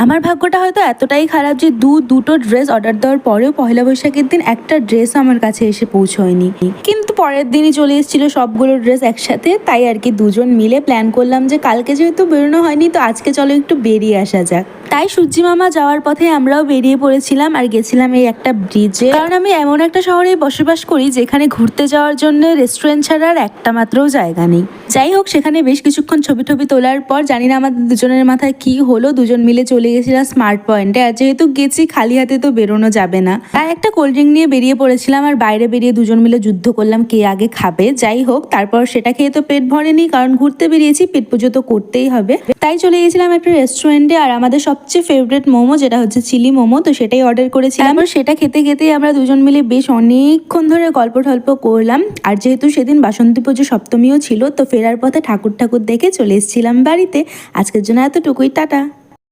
আমার ভাগ্যটা হয়তো এতটাই খারাপ যে দুটো ড্রেস অর্ডার দেওয়ার পরেও পয়লা বৈশাখের দিন একটা ড্রেস আমার কাছে এসে পৌঁছয়নি। কিন্তু পরের দিনই চলে এসেছিল সবগুলো ড্রেস একসাথে। তাই আর কি দুজন মিলে প্ল্যান করলাম যে কালকে যেহেতু বেরোনো হয়নি, তো আজকে চলো একটু বেরিয়ে আসা যাক। তাই সূর্যি মামা যাওয়ার পথে আমরাও বেরিয়ে পড়েছিলাম আর গেছিলাম এই একটা ব্রিজে। কারণ আমি এমন একটা শহরে বসবাস করি যেখানে ঘুরতে যাওয়ার জন্য রেস্টুরেন্ট ছাড়া আর একটা মাত্রও জায়গা নেই। যাই হোক, সেখানে বেশ কিছুক্ষণ ছবি তোলার পর জানি না আমাদের দুজনের মাথায় কি হলো, দুজন মিলে চলে গেছিলাম স্মার্ট পয়েন্টে। আর যেহেতু গেছি খালি হাতে তো বেরোনো যাবে না, তাই একটা কোল্ড ড্রিঙ্ক নিয়ে বেরিয়ে পড়েছিলাম। আর বাইরে বেরিয়ে দুজন মিলে যুদ্ধ করলাম কে আগে খাবে। যাই হোক, তারপর সেটা খেয়ে তো পেট ভরেনি, কারণ ঘুরতে বেরিয়েছি, পেট পুজো তো করতেই হবে। তাই চলে গেছিলাম একটা রেস্টুরেন্টে আর আমাদের সবচেয়ে ফেভারিট মোমো, যেটা হচ্ছে চিলি মোমো, তো সেটাই অর্ডার করেছিলাম। তারপর সেটা খেতে খেতেই আমরা দুজন মিলে বেশ অনেকক্ষণ ধরে গল্প টল্প করলাম। আর যেহেতু সেদিন বাসন্তী পুজো সপ্তমীও ছিল, তো ফেরার পথে ঠাকুর দেখে চলে এসেছিলাম বাড়িতে। আজকের জন্য এতটুকুই, টাটা।